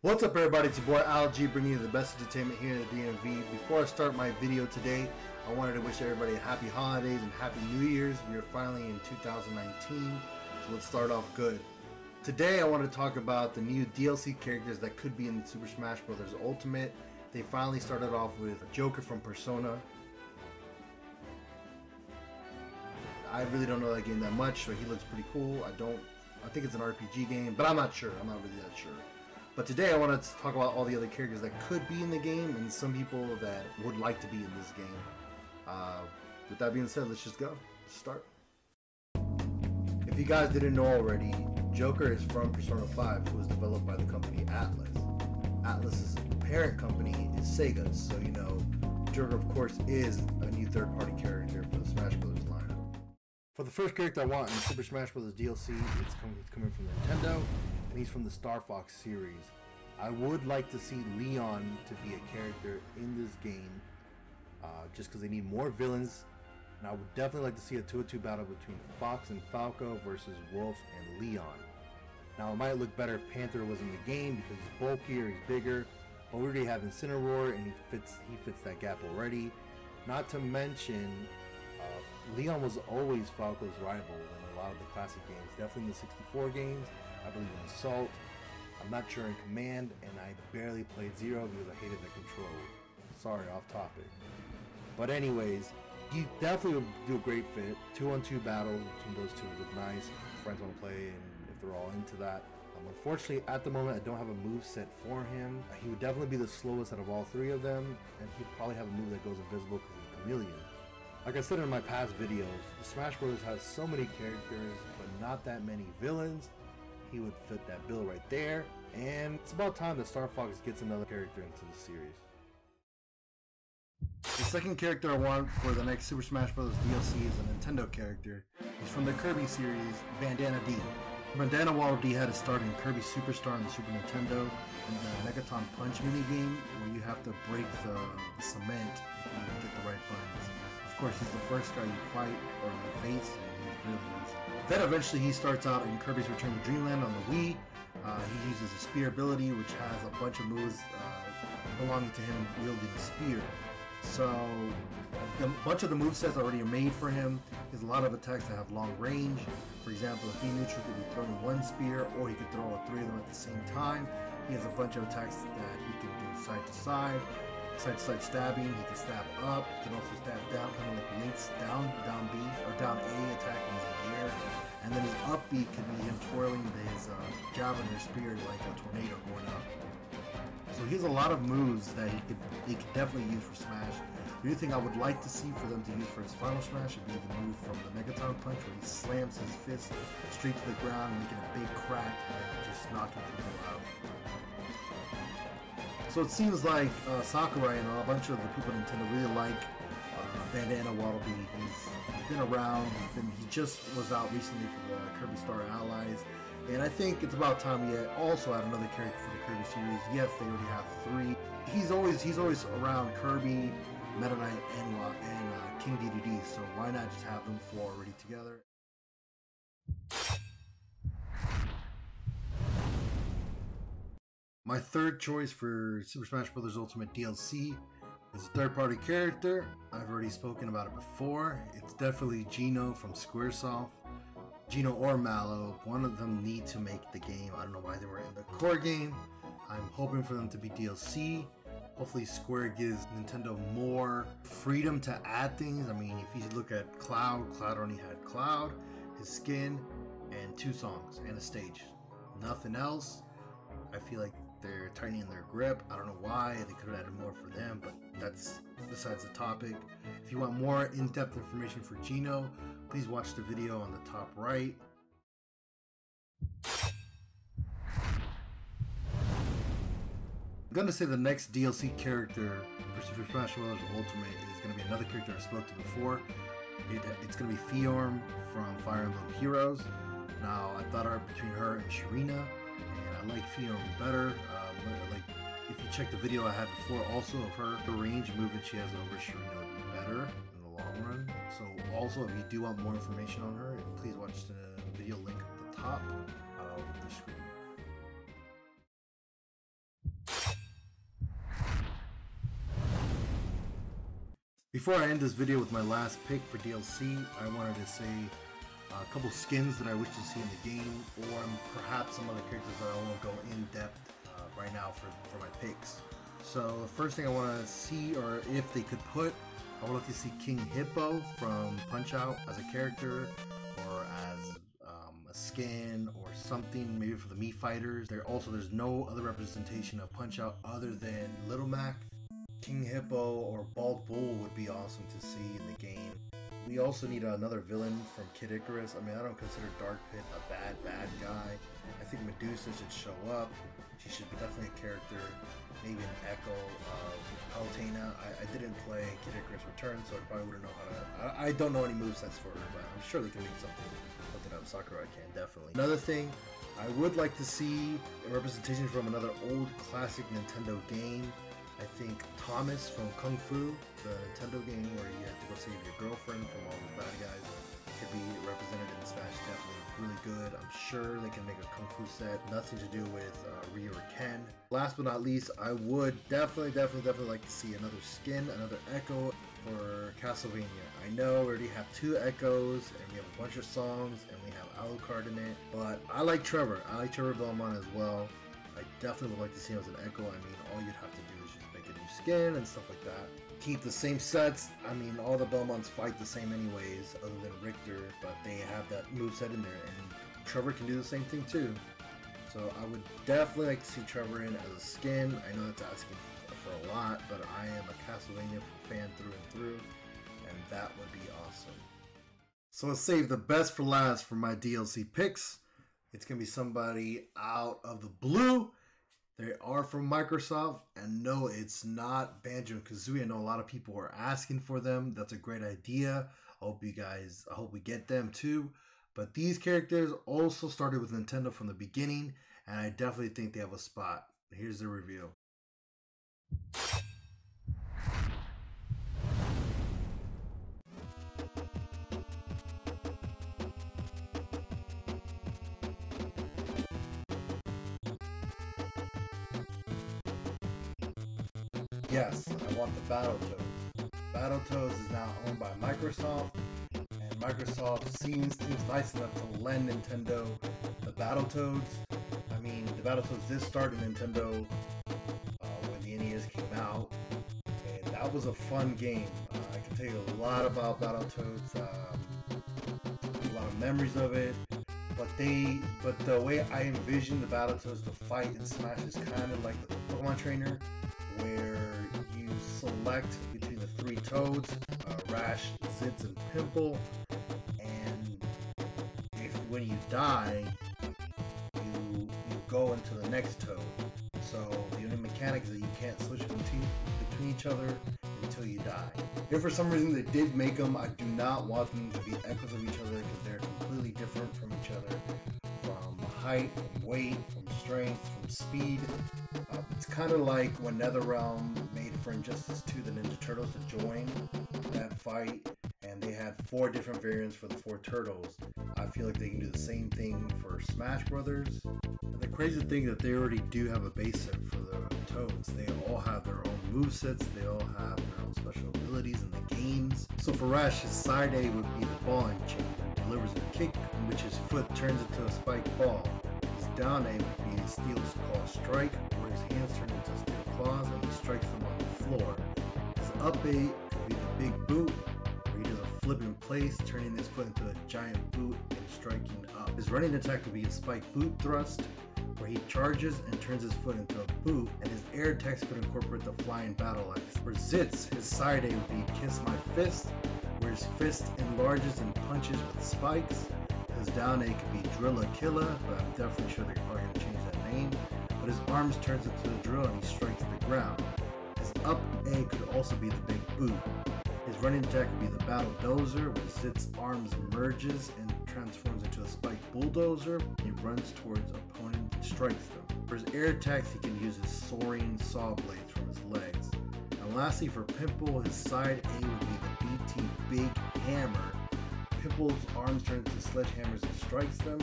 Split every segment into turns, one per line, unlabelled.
What's up everybody, it's your boy Al G bringing you the best entertainment here in the DMV. Before I start my video today, I wanted to wish everybody a happy holidays and happy New Year's. We are finally in 2019, so let's start off good. Today I want to talk about the new DLC characters that could be in the Super Smash Bros. Ultimate. They finally started off with Joker from Persona. I really don't know that game that much, so he looks pretty cool. I think it's an RPG game, but I'm not sure. I'm not really that sure. But today I wanted to talk about all the other characters that could be in the game and some people that would like to be in this game. With that being said, let's just go. Let's start. If you guys didn't know already, Joker is from Persona 5, who was developed by the company Atlas. Atlas's parent company is Sega, so you know Joker of course is a new third-party character for the Smash Bros. Lineup. For the first character I want in Super Smash Bros. DLC, it's coming from Nintendo, and he's from the Star Fox series. I would like to see Leon to be a character in this game, just because they need more villains, and I would definitely like to see a 2-on-2 battle between Fox and Falco versus Wolf and Leon. Now it might look better if Panther was in the game because he's bulkier, he's bigger, but we already have Incineroar and he fits that gap already. Not to mention, Leon was always Falco's rival in a lot of the classic games, definitely in the 64 games. I believe in Assault. I'm not sure in Command, and I barely played Zero because I hated the controls. Sorry, off topic. But anyways, he definitely would do a great fit. 2-on-2 battles between those two would look nice. Friends want to play, and if they're all into that. Unfortunately, at the moment, I don't have a move set for him. He would definitely be the slowest out of all three of them, and he'd probably have a move that goes invisible because he's a chameleon. Like I said in my past videos, the Smash Bros. Has so many characters, but not that many villains. He would fit that bill right there, and it's about time that Star Fox gets another character into the series. The second character I want for the next Super Smash Bros. DLC is a Nintendo character. He's from the Kirby series, Bandana D. Bandana Waddle Dee had a start in Kirby Superstar on the Super Nintendo, in the Megaton Punch minigame, where you have to break the cement and get the right buttons. Of course, he's the first guy you fight or you face, and he's really easy. Then eventually he starts out in Kirby's Return to Dreamland on the Wii. He uses a spear ability, which has a bunch of moves belonging to him wielding the spear. So a bunch of the movesets already are made for him. He has a lot of attacks that have long range. For example, if he neutral could be throwing one spear, or he could throw all three of them at the same time. He has a bunch of attacks that he can do side to side stabbing. He can stab up. He can also stab down, kind of like Link's down B, or down A attack when he's in the air. And then his up B could be him twirling his javelin or spear like a tornado going up. So he has a lot of moves that he could definitely use for Smash. The only thing I would like to see for them to use for his final Smash would be the move from the Megaton Punch, where he slams his fist straight to the ground, making a big crack and just knocking people out. So it seems like Sakurai and a bunch of the people at Nintendo really like Bandana Waddle Dee. He's been around. He just was out recently for the Kirby Star Allies, and I think it's about time we also add another character for the Kirby series. Yes, they already have three. He's always around Kirby, Meta Knight, and King Dedede. So why not just have them four already together? My third choice for Super Smash Bros. Ultimate DLC is a third-party character. I've already spoken about it before. It's definitely Gino from Squaresoft. Gino or Mallow, one of them need to make the game. I don't know why they were in the core game. I'm hoping for them to be DLC. Hopefully Square gives Nintendo more freedom to add things. I mean, if you look at Cloud only had Cloud, his skin, and 2 songs, and a stage. Nothing else. I feel like they're tightening their grip. I don't know why. They could have added more for them, but that's besides the topic. If you want more in-depth information for Gino, please watch the video on the top right. I'm going to say the next DLC character for Super Smash Bros. Ultimate is going to be another character I spoke to before. It's going to be Fiorm from Fire Emblem Heroes. Now, I thought between her and Shirina, and I like Fiorm better. Like, if you check the video I had before also of her, the range movement she has over Shirina would be better in the long run. So also, if you do want more information on her, please watch the video link at the top of the screen. Before I end this video with my last pick for DLC, I wanted to say a couple skins that I wish to see in the game, or perhaps some other characters that I won't go in depth right now for my picks. So the first thing I want to see, or if they could put, I would like to see King Hippo from Punch-Out as a character, or as a skin or something, maybe for the Mii Fighters. There's no other representation of Punch-Out other than Little Mac. King Hippo or Bald Bull would be awesome to see in the game. We also need another villain from Kid Icarus. I mean, I don't consider Dark Pit a bad guy. I think Medusa should show up. She should be definitely a character. Maybe an echo of Palutena. I didn't play Kid Icarus Return, so I probably wouldn't know how to... I don't know any movesets for her, but I'm sure they can make something out of Sakurai can, definitely. Another thing, I would like to see a representation from another old classic Nintendo game. I think Thomas from Kung Fu, the Nintendo game where you have to go save your girlfriend from all the bad guys, could be represented in Smash. Definitely really good. I'm sure they can make a Kung Fu set. Nothing to do with Ryu or Ken. Last but not least, I would definitely like to see another skin, another Echo for Castlevania. I know we already have 2 Echoes and we have a bunch of songs and we have Alucard in it, but I like Trevor. I like Trevor Belmont as well. I definitely would like to see him as an Echo. I mean, all you'd have to do is just make a new skin and stuff like that. Keep the same sets. I mean, all the Belmonts fight the same anyways, other than Richter, but they have that moveset in there, and Trevor can do the same thing too. So I would definitely like to see Trevor in as a skin. I know that's asking for a lot, but I am a Castlevania fan through and through, and that would be awesome. So let's save the best for last for my DLC picks. It's going to be somebody out of the blue. They are from Microsoft, and no, it's not Banjo-Kazooie. I know a lot of people are asking for them. That's a great idea. I hope we get them too. But these characters also started with Nintendo from the beginning, and I definitely think they have a spot. Here's the review. Yes, I want the Battletoads. Battletoads is now owned by Microsoft, and Microsoft seems nice enough to lend Nintendo the Battletoads. I mean, the Battletoads did start in Nintendo when the NES came out, and that was a fun game. I can tell you a lot about Battletoads, a lot of memories of it. But the way I envision the Battletoads to fight in Smash is kind of like the Pokemon Trainer, where you select between the 3 Toads, Rash, Zitz, and Pimple, and when you die, you go into the next Toad. So the only mechanic is that you can't switch between each other until you die. If for some reason they did make them, I do not want them to be echoes of each other because they're completely different from each other, from height, from weight, from strength, from speed. It's kind of like when NetherRealm made for Injustice 2 the Ninja Turtles to join that fight, and they had 4 different variants for the 4 turtles. I feel like they can do the same thing for Smash Brothers. And the crazy thing that they already do have a base set for the Toads. They all have their own movesets, they all have their own special abilities in the games. So for Rash, his side A would be the ball and chain. He delivers a kick in which his foot turns into a spiked ball. His down A would be a steel claw strike, where his hands turn into steel claws and he strikes them on the floor. His up A could be the big boot, where he does a flip in place, turning his foot into a giant boot and striking up. His running attack would be a spike boot thrust, where he charges and turns his foot into a boot, and his air attacks could incorporate the flying battle axe. For Zitz, his side A would be Kiss My Fist, where his fist enlarges and punches with spikes. His down A could be Drilla Killa, but I'm definitely sure they're probably going to change that name. But his arms turns into the drill and he strikes the ground. His up A could also be the big boot. His running attack would be the Battle Dozer, where Zitz's arms merges and transforms into a spiked bulldozer. He runs towards opponent and strikes them. For his air attacks, he can use his soaring saw blades from his legs. And lastly, for Pimple, his side A would be the BT Big Hammer. Pimple's arms turn into sledgehammers and strikes them.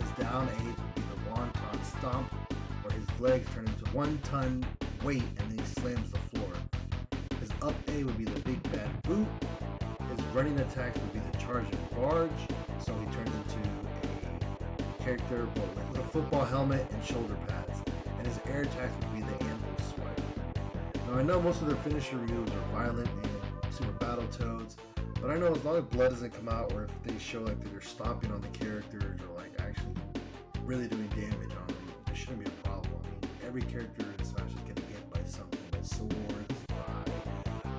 His down A would be the Wonton Stomp, where his legs turn into 1-ton weight and then he slams the floor. His up A would be the big bad boot. His running attacks would be the charging barge, so he turns into a character but with a football helmet and shoulder pads. And his air attacks would be the anvil swipe. Now I know most of their finisher moves are violent in Super Battletoads, but I know as long as blood doesn't come out or if they show like that they're stomping on the characters or like actually really doing damage on them, there shouldn't be a problem. I mean, every character in Smash is getting hit by something, by swords, by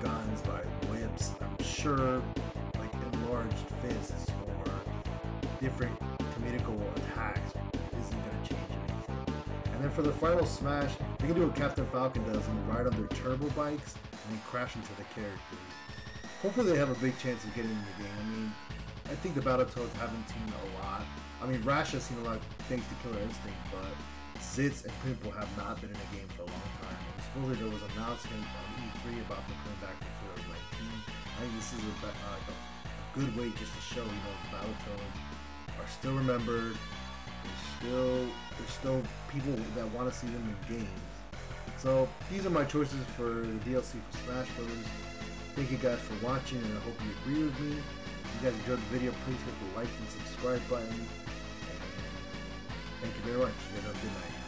guns, by whips. I'm sure like enlarged fists or different comedical attacks isn't going to change anything. And then for the final Smash, they can do what Captain Falcon does and ride on their turbo bikes and then crash into the characters. Hopefully they have a big chance of getting in the game. I mean, I think the Battletoads haven't seen a lot. I mean, Rash has seen a lot thanks to Killer Instinct, but Zitz and Pimple have not been in a game for a long time. And supposedly there was an announcement on E3 about them coming back for 2019. I think this is a good way just to show, you know, the Battletoads are still remembered. There's still people that want to see them in games. So these are my choices for the DLC for Smash Brothers. Thank you guys for watching, and I hope you agree with me. If you guys enjoyed the video, please hit the like and subscribe button. And thank you very much. You guys have a good night.